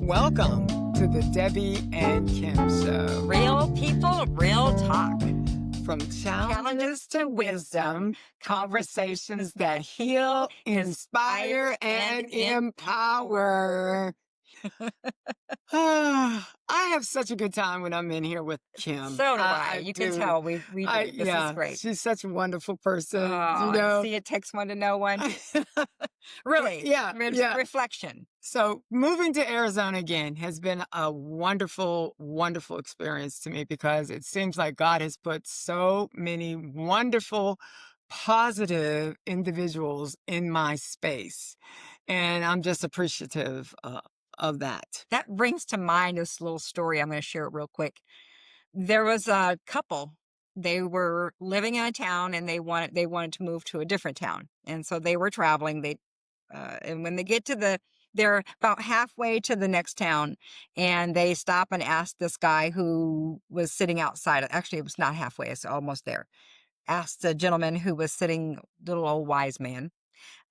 Welcome to the Debbie and Kim Show. Real people, real talk. From challenges to wisdom, conversations that heal, inspire, and empower. I have such a good time when I'm in here with Kim. So do I. You can tell we do. This is great. She's such a wonderful person. See, it takes one to know one. Really? Yeah. Reflection. So moving to Arizona again has been a wonderful, wonderful experience to me because it seems like God has put so many wonderful, positive individuals in my space. And I'm just appreciative of that. That brings to mind this little story. I'm going to share it real quick. There was a couple. They were living in a town and they wanted to move to a different town. And so they were traveling. And when they get to they're about halfway to the next town, and they stop and ask this guy who was sitting outside. Actually, it was not halfway. It's almost there. Asked the gentleman who was sitting, little old wise man,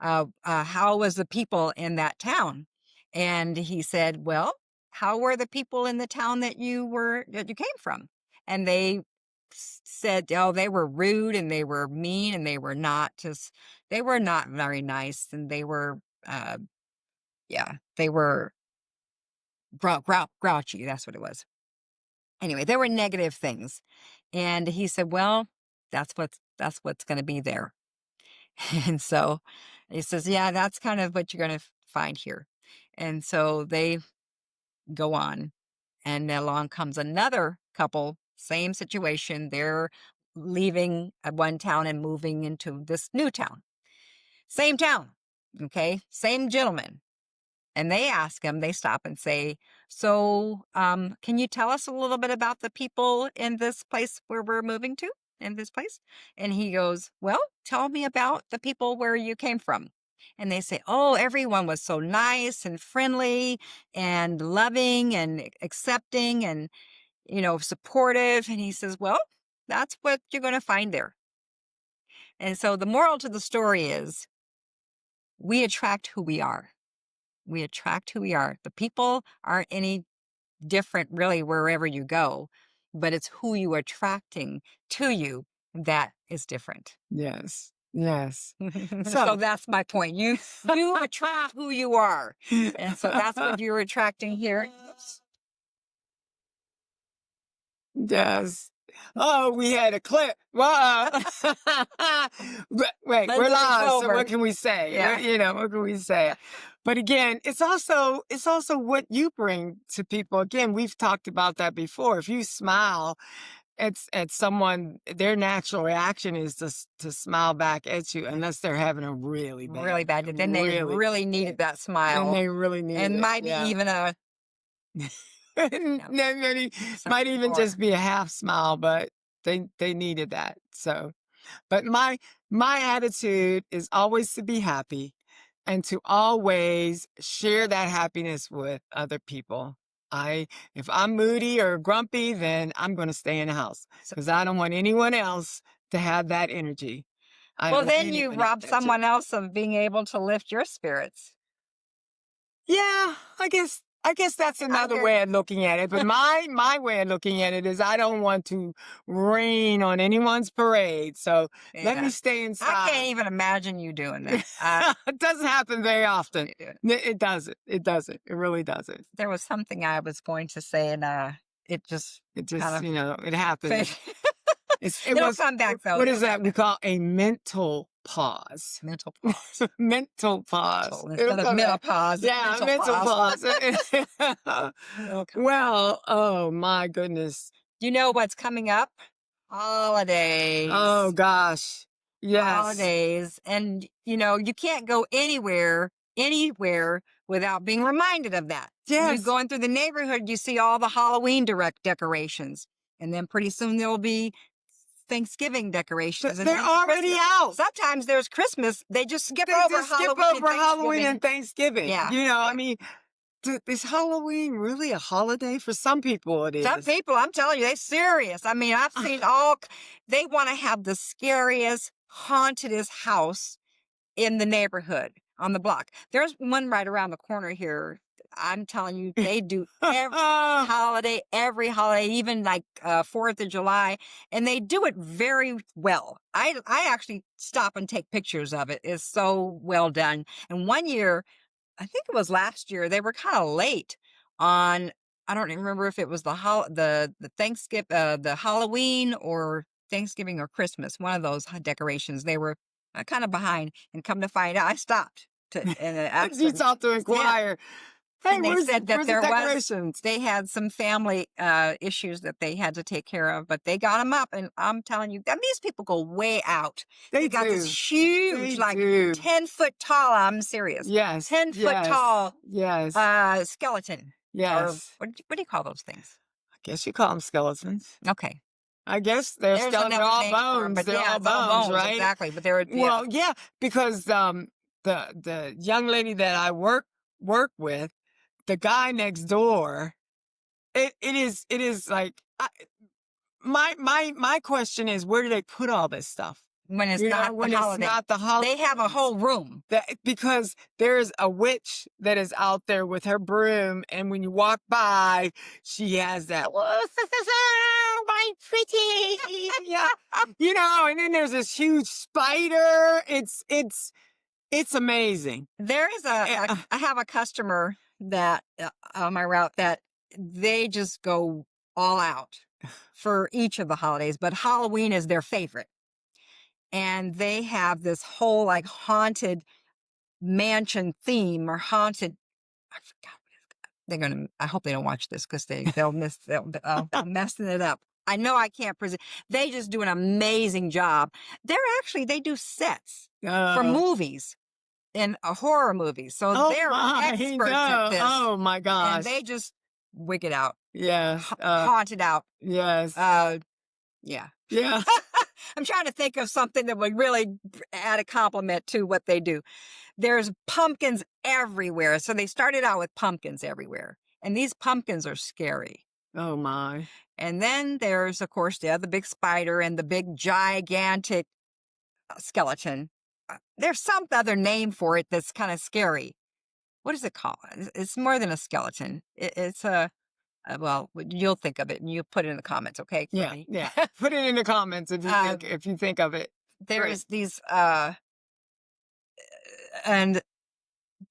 how was the people in that town? And he said, well, how were the people in the town that you came from? And they said, oh, they were rude and they were mean and they were not very nice. And they were, they were grouchy. That's what it was. Anyway, there were negative things. And he said, well, that's what's going to be there. And so he says, yeah, that's kind of what you're going to find here. And so they go on, and along comes another couple, same situation. They're leaving one town and moving into this new town. Same town, okay? Same gentleman. And they ask him, they stop and say, so can you tell us a little bit about the people in this place where we're moving to, in this place? And he goes, well, tell me about the people where you came from. And they say, oh, everyone was so nice and friendly and loving and accepting and, supportive. And he says, well, that's what you're going to find there. And so the moral to the story is we attract who we are. We attract who we are. The people aren't any different really wherever you go, but it's who you are attracting to you that is different. Yes. So that's my point. You attract who you are. And so that's what you're attracting here. Yes. Oh, we had a clip. Well, wait, we're live. So what can we say? Yeah. What can we say? But again, it's also what you bring to people. Again, we've talked about that before. If you smile at someone, their natural reaction is to smile back at you, unless they're having a really bad day. Then they really needed that smile. And they really need it. And might be even a... might even just be a half smile, but they needed that. So, but my attitude is always to be happy and to always share that happiness with other people. If I'm moody or grumpy, then I'm going to stay in the house because I don't want anyone else to have that energy. Well, then you rob someone else of being able to lift your spirits. Yeah, I guess that's another way of looking at it. But my way of looking at it is I don't want to rain on anyone's parade. So let me stay inside. I can't even imagine you doing that. It doesn't happen very often. It doesn't. It really doesn't. There was something I was going to say, and it just kind of, it happens. It'll come back though. What is that we call a mental pause? Mental pause. Mental pause. Instead of menopause. Yeah, mental pause. Well, oh my goodness. You know what's coming up? Holidays. Oh gosh. Yes. Holidays. And you can't go anywhere without being reminded of that. Yes. You're going through the neighborhood, you see all the Halloween decorations. And then pretty soon there'll be Thanksgiving decorations. They're already out. Sometimes there's Christmas. They just skip over Halloween and Thanksgiving. Yeah. I mean, is Halloween really a holiday? For some people it is. Some people, I'm telling you, they're serious. I mean, I've seen they want to have the scariest, hauntedest house in the neighborhood on the block. There's one right around the corner here I'm telling you, they do every holiday, even like 4th of July, and they do it very well. I actually stop and take pictures of it. It's so well done. And one year, I think it was last year, they were kind of late on. I don't remember if it was the Thanksgiving, the Halloween, or Thanksgiving or Christmas. One of those decorations. They were kind of behind, and come to find out, I stopped to and asked You them. talk to Yeah, inquire. Hey, and they said that where's the there was decorations? they had some family issues that they had to take care of, but they got them up, and I'm telling you, that these people go way out. They They got this do. huge, They like do. 10-foot tall. I'm serious, Yes. 10-foot Yes. tall Yes. skeleton, or Yes. what do you call those things? I guess you call them skeletons. Okay, I guess they're there's skeleton. They're another all name for them, bones. but They're yeah, all it's all bones, bones, right? exactly. But they're yeah. Well, yeah, because the young lady that I work with, the guy next door, it is like my question is, where do they put all this stuff? When it's You know, not the when it's holiday, not the they have a holidays. whole room. That because there's a witch that is out there with her broom, and when you walk by, she has that, oh, my pretty, yeah, you know. And then there's this huge spider. It's amazing. There is Eh, I have a customer that on my route that they just go all out for each of the holidays, but Halloween is their favorite. And they have this whole like haunted mansion theme, or haunted, I forgot. They're gonna. I hope they don't watch this, because I'm messing it up. I know I can't present. They just do an amazing job. They do sets for uh, movies and horror movies, so oh they're my, experts at no, this, oh my and gosh, they just wig it out, yes, haunt it out. yes, Yeah. yeah, I'm trying to think of something that would really add a compliment to what they do. There's pumpkins everywhere. So they started out with pumpkins everywhere. And these pumpkins are scary. oh my, And then there's, of course, the big spider and the big gigantic skeleton. There's some other name for it that's kind of scary. What is it called? It's more than a skeleton. It's well, you'll think of it and you put it in the comments, okay, for yeah, me. yeah. Put it in the comments uh, if you think of it. Great. there's these, and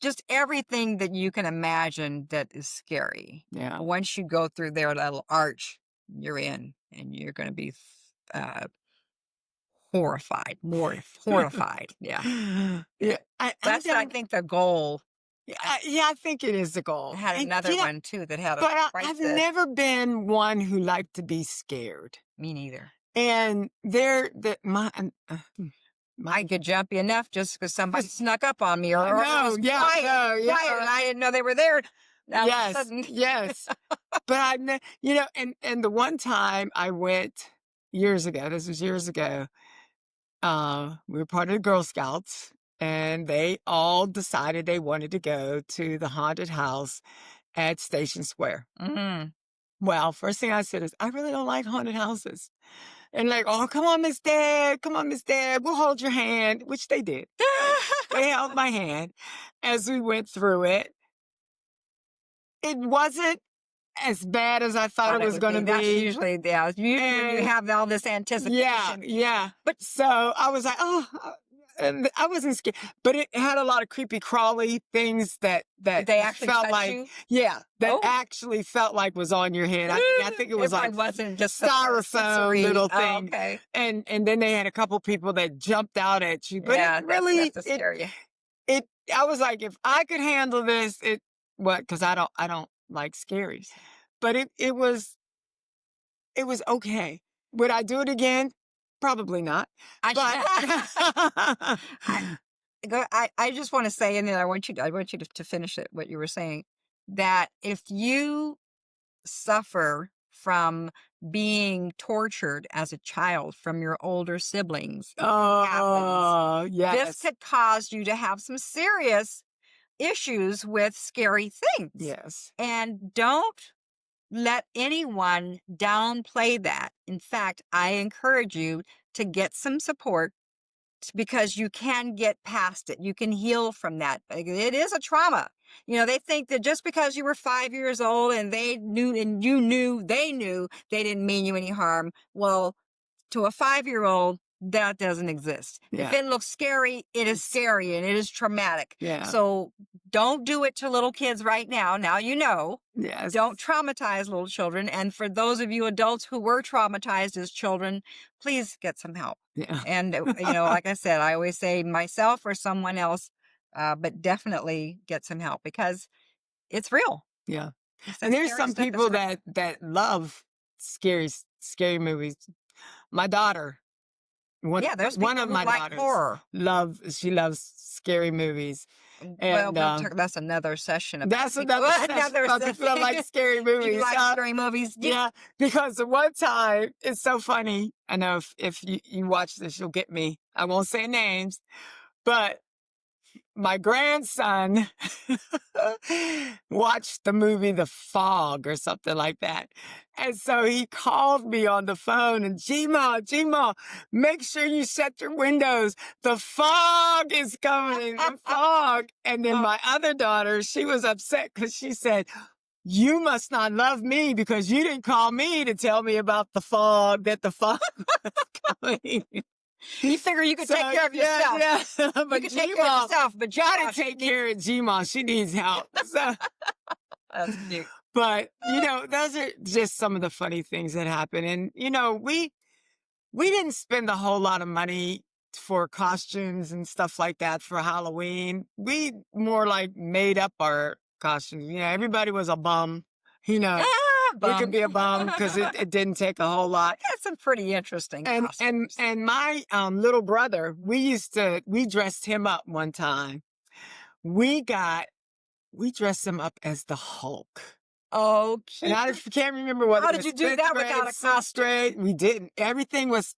just everything that you can imagine that is scary. Yeah. Once you go through their little arch, you're in, and you're going to be uh, horrified, more horrified. Yeah, Yeah, yeah. I That's, I don't. think, the goal. Yeah, I yeah, I think it is the I goal. had And another one too that had a but price I've that never been one who liked to be scared. me neither. And there, that I my, could jump you enough just because somebody snuck up on me, or, I or it know, was yeah, no, quiet, and yeah, I didn't know they were there. All of a yes, sudden, yes. But you know, and the one time I went years ago, this was years ago. We were part of the Girl Scouts, and they all decided they wanted to go to the haunted house at Station Square. mm. Well, first thing I said is, I really don't like haunted houses. And like, oh, come on, Miss Dad, come on, Miss Dad, we'll hold your hand, which they did. They held my hand as we went through it. It wasn't as bad as I thought it Thought it was would going be. to That's be. usually, yeah, usually when you And have all this yeah, anticipation. yeah. But So I was like, oh, and I wasn't scared, but it had a lot of creepy crawly things did that they actually felt touch like, you? yeah, that Oh, actually felt like was on your head. I think it it was probably like wasn't just a styrofoam sensory. little Oh, thing, okay. and then they had a couple people that jumped out at you, but it Yeah, that's enough really to scare you. it. I was like, if I could handle this, it what? Because I don't like scaries, but it was okay. Would I do it again? Probably not. I, But I, I just want to say, and then I want you to finish it, what you were saying, that if you suffer from being tortured as a child from your older siblings, happens, oh, this yes. could cause you to have some serious issues with scary things. Yes. And don't let anyone downplay that. In fact, I encourage you to get some support, because you can get past it. You can heal from that. It is a trauma. They think that just because you were 5 years old and they knew and you knew they didn't mean you any harm. Well, to a 5-year-old, that doesn't exist. If Yeah. it looks scary, it is It's scary and it is traumatic. yeah. So don't do it to little kids right now. Now you know. Don't Yes. traumatize little children. And for those of you adults who were traumatized as children, please get some help. Yeah. And, like I said, I always say myself or someone else, but definitely get some help because it's real. Yeah. That And there's scary some stuff is people real. that love scary movies. My daughter, Yeah, there's one people of who my like daughters, horror. she loves scary movies. Well, And that's another session about that's people. another session Another about people that session. like scary You movies. like scary movies? Yeah, because the one time it's so funny. I know if you watch this, you'll get me. I won't say names, but my grandson watched the movie The Fog or something like that. And so he called me on the phone and Gma, make sure you shut your windows. The fog is coming, the fog. And then Oh, my other daughter, she was upset because she said, you must not love me because you didn't call me to tell me about the fog, that the fog was coming. you figure you could So, take care of yeah, yourself. yeah. You But could take care of Gma yourself, but gotta Josh take needs. care of Gma. She needs help. So, That's cute. but those are just some of the funny things that happen. And we didn't spend a whole lot of money for costumes and stuff like that for Halloween. We more like made up our costumes. Everybody was a bum. You know, Ah, we could bum. be a bum because it didn't take a whole I lot. got some pretty interesting And costumes. and my little brother, we dressed him up one time. We got we dressed him up as the Hulk. Oh, And cute. I can't remember whether How it did was you do fifth that grade, without a sixth costume? grade. We didn't. Everything was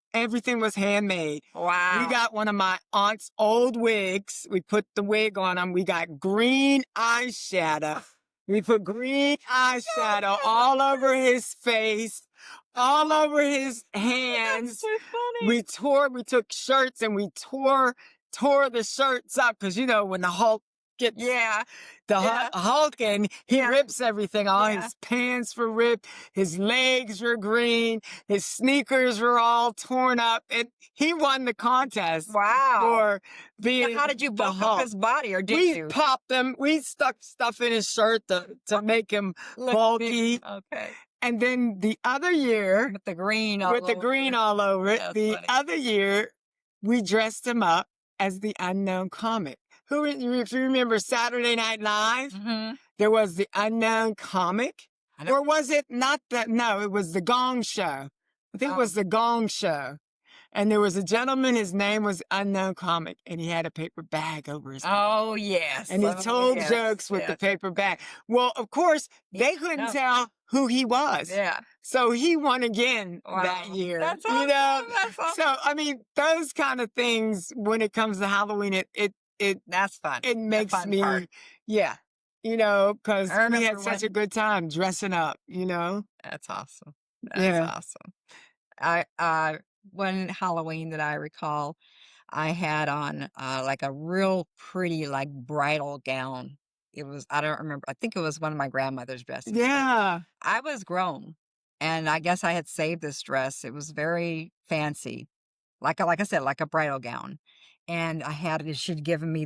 handmade. We Wow. got one of my aunt's old wigs. We put the wig on him. We got green eyeshadow. We put green eyeshadow all over his face, all over his That's hands. too funny. We took shirts and we tore the shirts up because when the Hulk gets Yeah. the Yeah. Hulk and he Yeah. rips everything. All Yeah. his pants were ripped. His legs were green. His sneakers were all torn up. And he won the contest Wow. for Now, being how did you the bulk up Hulk. his body, or did We you? popped him. We stuck stuff in his shirt to make him Look big. bulky. Okay. And then the other year, With the green with all the over. green all over it, That's the funny. other year, we dressed him up as the unknown comic. If you remember Saturday Night Live? Mhm. There was the unknown comic, I know. or was it not that? No, it was the Gong Show. I think it Oh. was the Gong Show. And there was a gentleman, his name was Unknown Comic, and he had a paper bag over his head. Oh, yes. And he Oh, told yes. jokes with the Yes. paper bag. Well, of course, Yeah. they couldn't No. tell who he was. Yeah. So he won again that Wow. year, That's awesome. That's awesome. So, I mean, those kind of things when it comes to Halloween, That's fun. it The makes fun part. me, yeah, because I we had remember such a when. good time dressing up. That's awesome. That's Yeah. awesome. One Halloween that I recall, I had on, like a real pretty, like, bridal gown. I don't remember. I think it was one of my grandmother's dresses, but Yeah. I was grown, and I guess I had saved this dress. It was very fancy, like I said, like a bridal gown, and she'd given me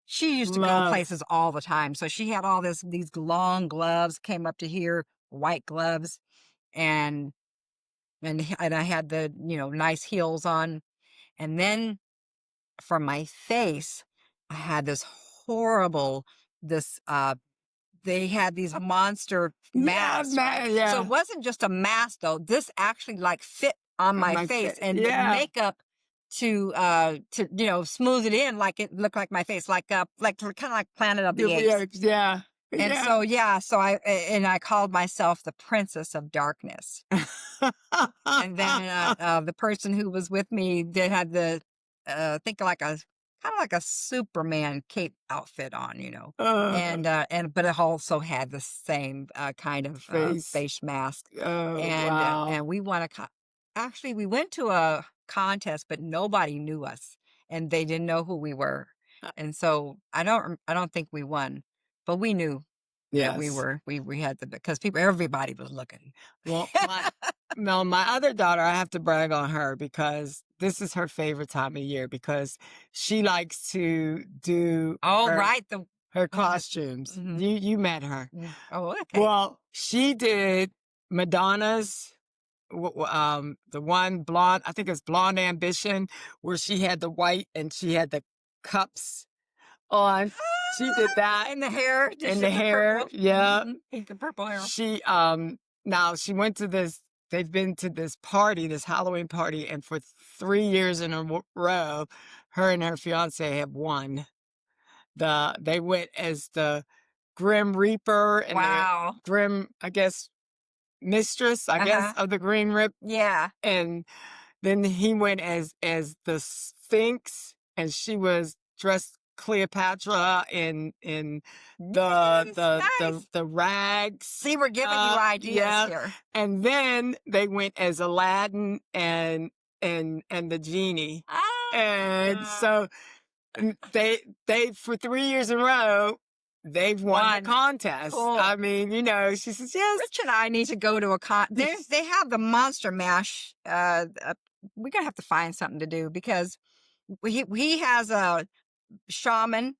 she used to go Love. places all the time, so she had all these long gloves, came up to here, white gloves, and and I had the, nice heels on, and then for my face, I had this, they had these monster Yeah, masks, right? man, So it yeah. wasn't just a mask though. This actually like fit on On my my face face. and the Yeah. makeup to smooth it in like it looked like my face, like kind of like Planet of the Apes. Yeah. And Yeah. so yeah, I called myself the Princess of Darkness. And then, the person who was with me, they had think like a kinda like a Superman cape outfit on, but it also had the same, kind of, Face. face mask, Oh, and wow. we won a co actually, we went to a contest, but nobody knew us, and they didn't know who we were, Uh, and so I don't think we won, but we knew that Yes. we had the because everybody was looking. Well, my no, my other daughter, I have to brag on her because this is her favorite time of year because she likes to do Oh, her right, the her uh, costumes. mhm, You met her. oh, okay. Well, she did Madonna's the one blonde, I think it's Blonde Ambition, where she had the white and she had the cups on. She did that And the hair, in just the the hair. purple, Yeah. pink and purple hair. She now she went to this they've been to this party, this Halloween party, and for 3 years in a row, her and her fiance have won. They went as the Grim Reaper and the Wow. Grim, I guess, mistress, I guess, Uh-huh. of the Green Rip. Yeah. And then he went as the Sphinx, and she was dressed Cleopatra in Nice, nice. the rags. See, we're giving you ideas Yeah, here. and then they went as Aladdin and the genie, and Ah, so they for 3 years in a row they've won the one. contest. Cool. I mean, you know, she says yes. Rich and I need to go to a they have the Monster Mash. We're gonna have to find something to do because he has a shaman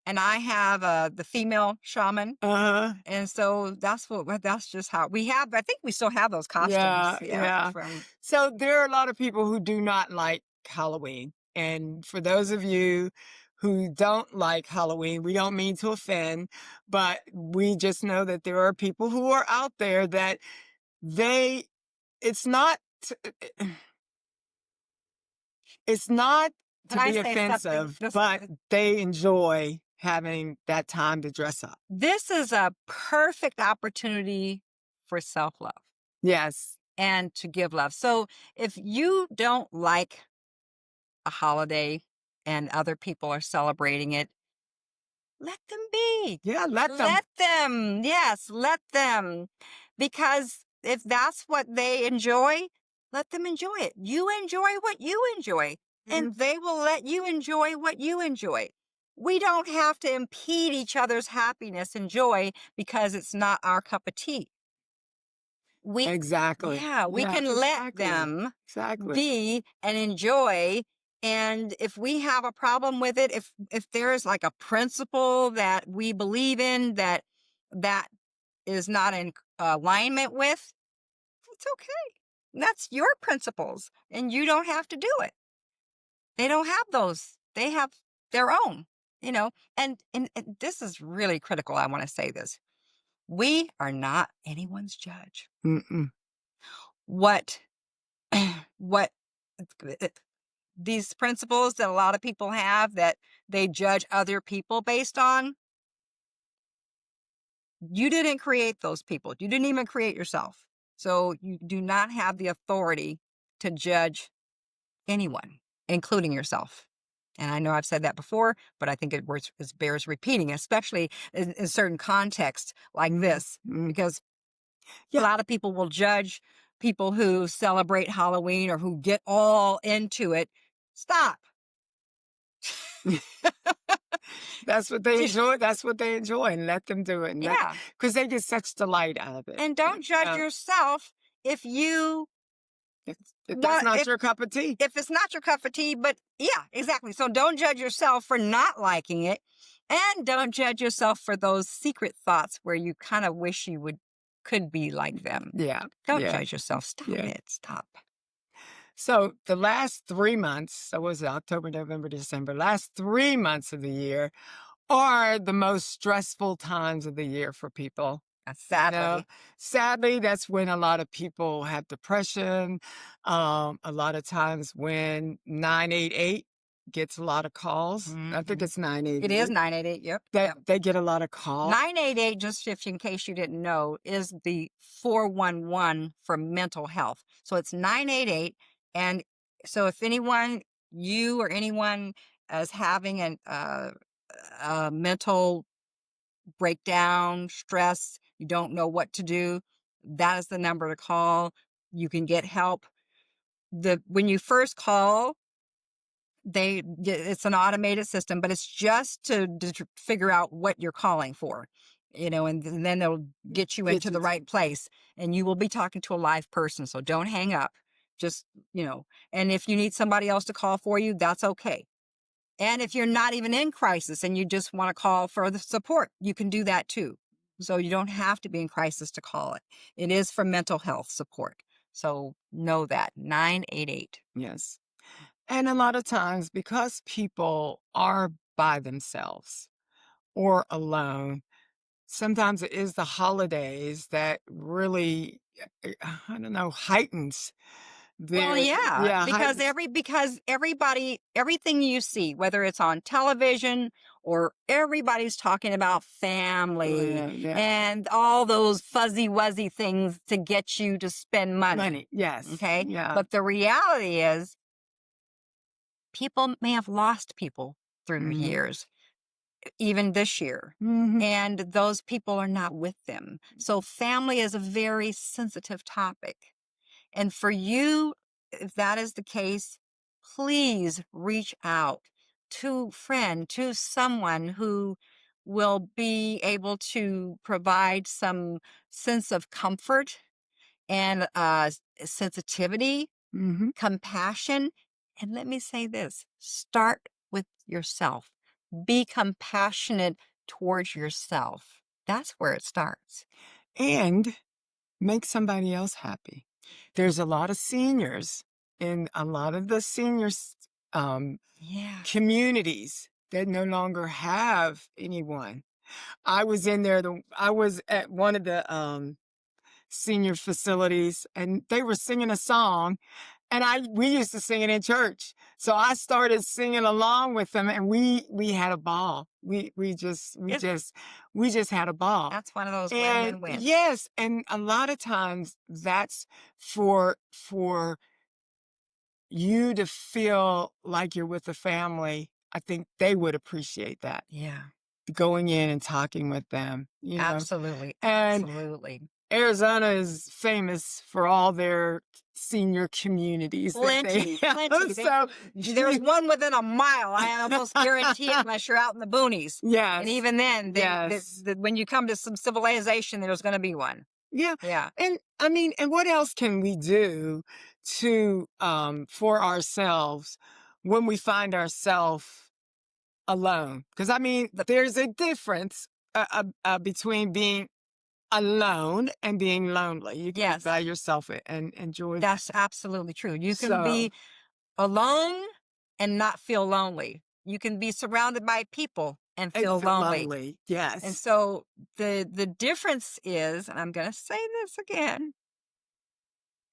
and I have the female shaman. Uh-huh. And so that's just how we have. I think we still have those costumes. Yeah, Yeah, yeah. from So there are a lot of people who do not like Halloween. And for those of you who don't like Halloween, we don't mean to offend, but we just know that there are people who are out there that they it's not it's not Can to I be say something? offensive, but they enjoy having that time to dress up. This is a perfect opportunity for self love Yes. and to give love. So if you don't like a holiday and other people are celebrating it, let them be. Yeah, let them. Let them. Yes, let them. Because if that's what they enjoy, let them enjoy it. You enjoy what you enjoy, Mhm. and they will let you enjoy what you enjoy. We don't have to impede each other's happiness and joy because it's not our cup of tea. We, Exactly. yeah, we Yeah, can let exactly. them Exactly. be and enjoy. And if we have a problem with it, if there's like a principle that we believe in that is not in alignment with, it's okay. That's your principles, and you don't have to do it. They don't have those. They have their own, you know. And this is really critical. I want to say this: we are not anyone's judge. Mm-mm. What what these principles that a lot of people have that they judge other people based on, you didn't create those people. You didn't even create yourself. So you do not have the authority to judge anyone, including yourself. And I know I've said that before, but I think it bears repeating, especially in certain contexts like Mhm. this, Mm. because a Yeah. lot of people will judge people who celebrate Halloween or who get all into it. Stop. That's what they enjoy. That's what they enjoy, and let them do it. And that Yeah. because they get such delight out of it. And don't judge Yeah. yourself if you If that's want not your cup of tea. if it's not your cup of tea, but yeah, exactly. So don't judge yourself for not liking it, and don't judge yourself for those secret thoughts where you kind of wish you would could be like them. Yeah. Don't Yeah. judge yourself. Stop Yeah. it. Stop. So the last 3 months, so was it October, November, December, last 3 months of the year are the most stressful times of the year for people. You know, Sadly. sadly, that's when a lot of people have depression. A lot of times when 988 gets a lot of calls. I think Mhm. it's It is 988 988. Yep. that Yep. they get a lot of calls. 988, just if in case you didn't know, is the 411 for mental health. So it's 988. And so if anyone, you or anyone is having a mental breakdown, stress, you don't know what to do, that is the number to call. You can get help. When you first call, it's an automated system, but it's just to figure out what you're calling for, and then they'll get you Get into you the right place, and you will be talking to a live person. So don't hang up. Just, and if you need somebody else to call for you, that's okay. And if you're not even in crisis and you just want to call for the support, you can do that too. So you don't have to be in crisis to call it. It is for mental health support. So know that 988. yes. And a lot of times, because people are by themselves or alone, sometimes it is the holidays that really, I don't know, heightens Well, their, yeah, yeah, heightens, because everybody, everything you see, whether it's on television or everybody's talking about family yeah, yeah, and all those fuzzy wuzzy things to get you to spend money. money. Yes. Okay. Yeah. But the reality is people may have lost people through the Hmm. years, even this year. Hmm. And those people are not with them. So family is a very sensitive topic. And for you, if that is the case, please reach out to friend, to someone who will be able to provide some sense of comfort and sensitivity, Hmm. compassion. And let me say this, start with yourself. Be compassionate towards yourself. That's where it starts. And make somebody else happy. There's a lot of seniors in a lot of the seniors Yeah. communities that no longer have anyone. I was in there, I was at one of the senior facilities, and they were singing a song, and we used to sing it in church. So I started singing along with them, and we had a ball. It's We just had a ball. That's one of those And win-win-win. yes, and a lot of times that's for you to feel like you're with a family. I think they would appreciate that, Yeah, going in and talking with them. absolutely, And absolutely. Arizona is famous for all their senior communities that they Plenty, have. plenty. So There's one within a mile. I almost guarantee it unless you're out in the boonies. And yes, even then, yes. when you come to some civilization, there's going to be one. Yeah. Yeah. And I mean, and what else can we do to for ourselves when we find ourselves alone? Because I mean, The, there's a difference between being alone and being lonely. You can be by yes, yourself and enjoy that. that's absolutely true. You can So, be alone and not feel lonely. You can be surrounded by people and and feel feel lonely. lonely. And Yes. so the difference is, and I'm going to say this again,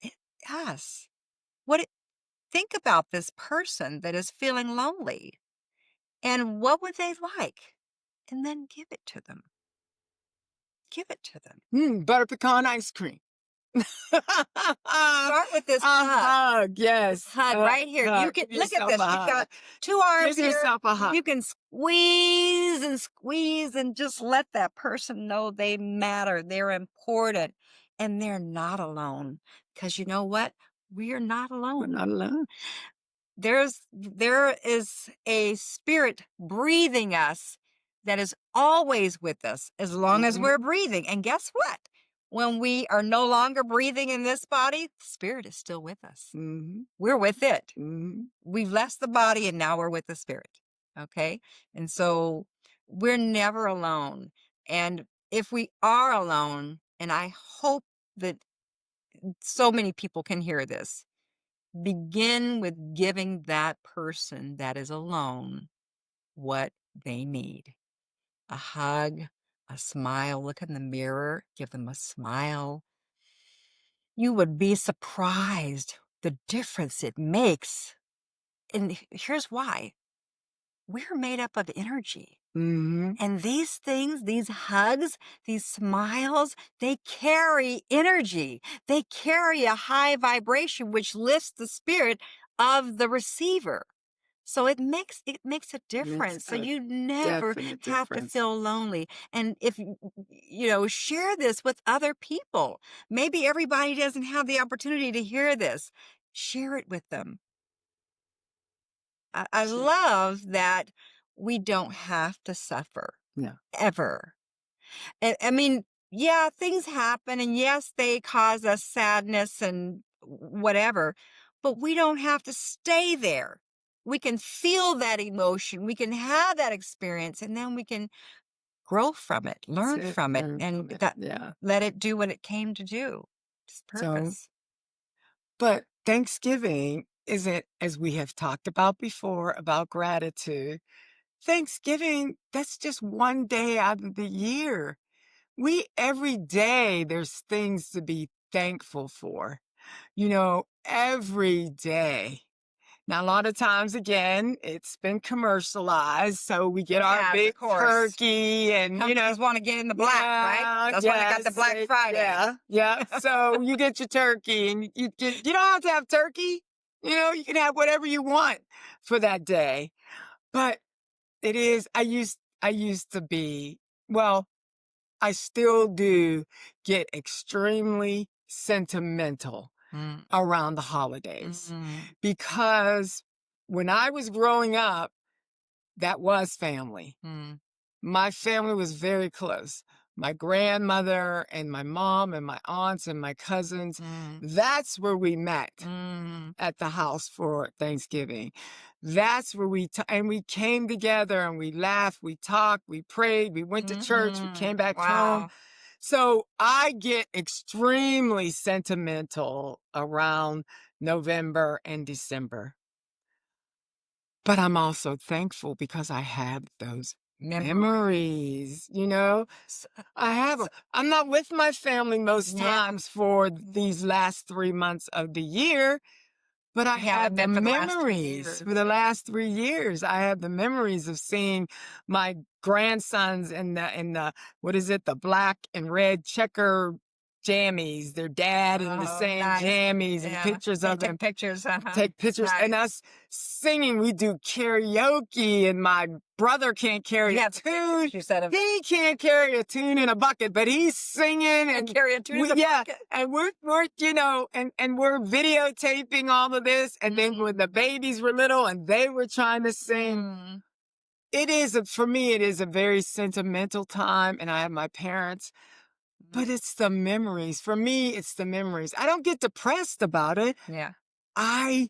it, us. What Think about this person that is feeling lonely and what would they like? And then give it to them. Give it to them. Butter pecan ice cream. A Start with this hug. hug, This yes. hug right here. You Hug. can Give look at yourself this. a You've hug. got two arms Give here. yourself a hug. You can squeeze and just let that person know they matter. They're important and they're not alone. Because you know what? We are not We're alone. not alone. There is a spirit breathing us that is always with us as long as Mhm, we're breathing. And guess what? When we are no longer breathing in this body, the spirit is still with us. mhm, We're with it. mhm. We've left the body and now we're with the spirit. Okay. And so we're never alone. And if we are alone, and I hope that so many people can hear this, begin with giving that person that is alone what they need. A hug, a smile. Look in the mirror, give them a smile. You would be surprised the difference it makes. And here's why, we're made up of energy. Mhm. And these things, these hugs, these smiles, they carry energy. They carry a high vibration, which lifts the spirit of the receiver. So it makes a Makes difference. So a you never definite have to difference. feel lonely. And if share this with other people. Maybe everybody doesn't have the opportunity to hear this. Share it with them. I love that we don't have to suffer Yeah. ever. I mean, yeah, things happen, and yes, they cause us sadness and whatever, but we don't have to stay there. We can feel that emotion, we can have that experience, and then we can grow from it, That's learn it. from it, Learn and from it. that Yeah. let it do what it came to do. Its So, purpose. but Thanksgiving isn't, as we have talked about before, about gratitude. Thanksgiving, that's just one day out of the year. Every day, there's things to be thankful for, every day. Now, a lot of times, again, it's been commercialized. So we get It our has, of big course. turkey and, Companies wanna get in the black, right? yeah, That's why they got the yes, Black Friday. yeah, yeah. So you get your turkey and you don't have to have turkey. You can have whatever you want for that day. But I used to be, well, I still do get extremely sentimental Mm, around the holidays mm, because when I was growing up, that was family. mm, My family was very close. My grandmother and my mom and my aunts and my cousins, mm, that's where we met mm, at the house for Thanksgiving. That's where and we came together and we laughed, we talked, we prayed, we went to church, we mhm. came back home. Wow. So I get extremely sentimental around November and December. But I'm also thankful because I have those Memories. memories. S I have 'em. s I'm not with my family most Yeah, times for these last 3 months of the year, but I you haven't have the been for the last 2 memories for years. the last 3 years. I have the memories of seeing my grandsons in the what is it? The black and red checker jammies, their dad in the Oh, same nice. jammies and Yeah. pictures They of took them pictures, uh-huh. take pictures and Nice. us singing. We do karaoke, and my brother can't carry You a have the tune. pictures you said of He can't carry a tune in a bucket, but he's singing, and and carry a tune in the yeah, bucket. and and we're videotaping all of this. And then when the Mm, babies were little and they were trying to sing, mm, for me, it is a very sentimental time, and I have my parents. mhm. But it's the memories. For me, it's the memories. I don't get depressed about it. Yeah. I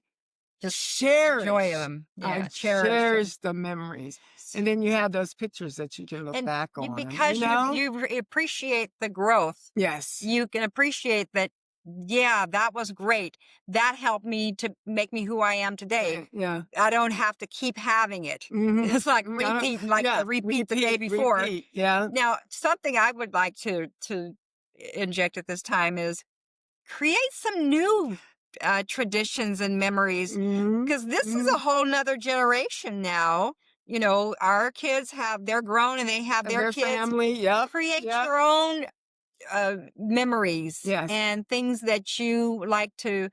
Just the joy of cherish them. I Yeah, cherish them. cherish the memories, and then you have those pictures that you can look And back you on, and because you appreciate the growth, Yes. you can appreciate that, yeah, that was great. That helped me to make me who I am today. Yeah. I don't have to keep having it. Mhm. It's like I don't repeating, like yeah, the repeat the day repeat, before. repeat, yeah. Now, something I would like to inject at this time is create some new traditions and memories, Mhm, because this is a mhm. whole nother generation now. Our kids they're grown and they have And their their kids. family, yep, Create yep, your own memories yes, and things that you like to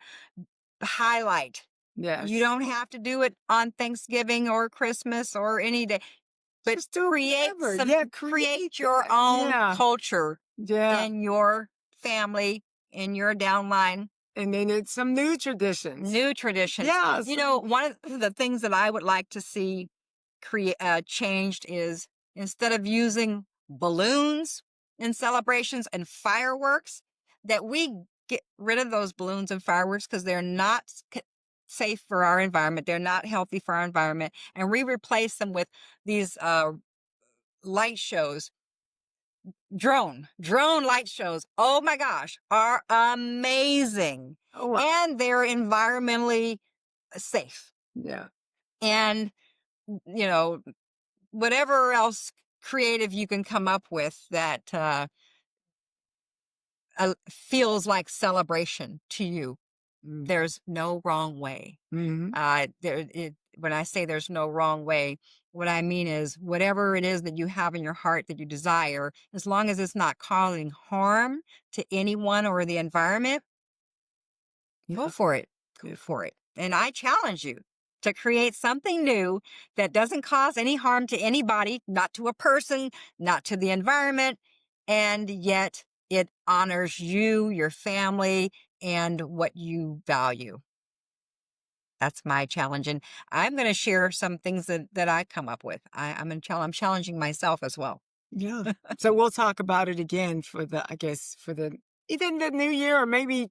highlight. You yes. don't have to do it on Thanksgiving or Christmas or any day, but Just do it whenever, yeah, create create your that, own yeah, culture yeah, in your family, in your downline. and then it's some new traditions. New traditions. Yeah, some One of the things that I would like to see changed is, instead of using balloons in celebrations and fireworks, that we get rid of those balloons and fireworks because they're not safe for our environment. They're not healthy for our environment, and we replace them with these light shows. Drone light shows, oh my gosh, are amazing, oh, wow, and they're environmentally safe. yeah. And, you know, whatever else creative you can come up with that feels like celebration to you, Mm, there's no wrong way. mhm, When I say there's no wrong way, what I mean is whatever it is that you have in your heart that you desire, as long as it's not causing harm to anyone or the environment, go yeah, for it. Go yeah. for it. And I challenge you to create something new that doesn't cause any harm to anybody, not to a person, not to the environment, and yet it honors you, your family, and what you value. That's my challenge, and I'm gonna share some things that I come up with. I'm challenging myself as well. Yeah. So we'll talk about it again for the, I guess, for the either the new year or maybe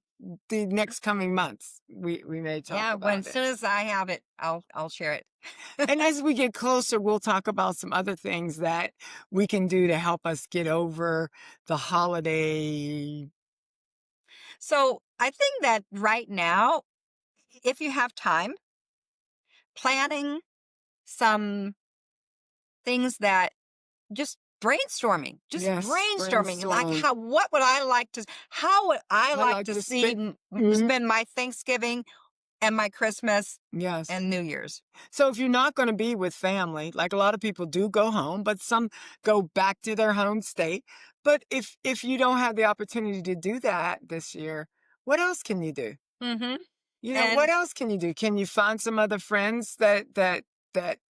the next coming months. We may talk Yeah, when about as it. soon as I have it, I'll share it. And as we get closer, we'll talk about some other things that we can do to help us get over the holiday. So, I think that right now, if you have time, planning some things that just Yes, brainstorming, like brainstorm. how would I I like like to to spit. Mhm. spend my Thanksgiving and my Christmas Yes. and New Year's? So if you're not going to be with family, like a lot of people do go home, but some go back to their home state. But if you don't have the opportunity to do that this year, what else can you do? Mhm. What And else can you do? Can you find some other friends that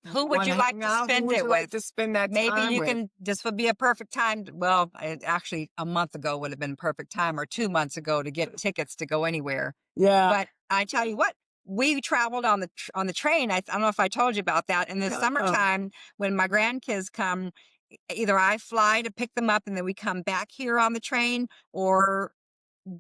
who would want you to like hang to out? Who spend would it you like with? to spend that Maybe time you with? can this would be a perfect time well, actually, a month ago would have been a perfect time or 2 months ago to get tickets to go anywhere. Yeah. But I tell you what, we traveled on the train. I don't know if I told you about that. In the Uh, summertime, when my grandkids come, either I fly to pick them up and then we come back here on the train, or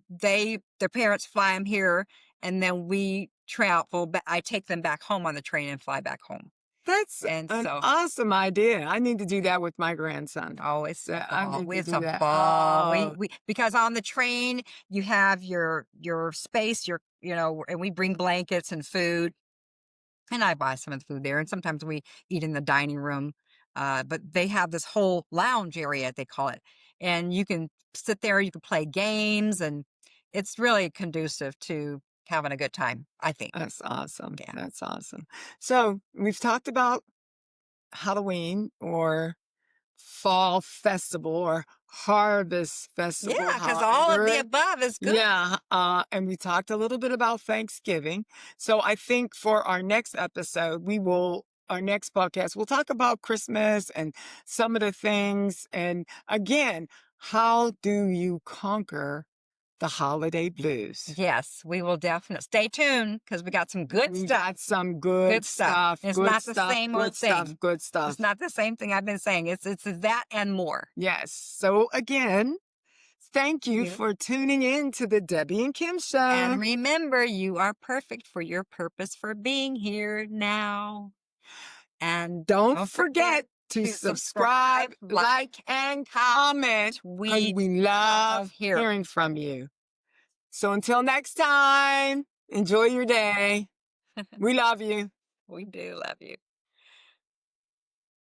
their parents fly them here and then we travel. But I take them back home on the train and fly back home. that's And an so, awesome idea. I need to do that with my grandson. oh, it's a I ball. need to It's do a that. ball. Oh, We because on the train you have your space, and we bring blankets and food. And I buy some of the food there, and sometimes we eat in the dining room. But they have this whole lounge area, they call it, and you can sit there, you can play games, and it's really conducive to having a good time, I think. that's awesome. Yeah. That's awesome. So we've talked about Halloween or fall festival or harvest festival, Yeah, because all of the however. above is good. Yeah, and we talked a little bit about Thanksgiving. So I think for our next episode, our next podcast, we'll talk about Christmas and some of the things. And again, how do you conquer the holiday blues? Yes, we will definitely stay tuned because we got some good We stuff. got some Good stuff. It's good not the stuff, same good old stuff, thing. good It's stuff. not the same thing I've been saying. It's that and more. Yes. So again, thank you You for tuning in to the Debbie and Kim And show. remember, you are perfect for your purpose for being here now. And Don't don't forget forget to to subscribe, subscribe, like, like, and comment. And we we love love hearing. hearing from you. So until next time, enjoy your day. We love you. We do love you.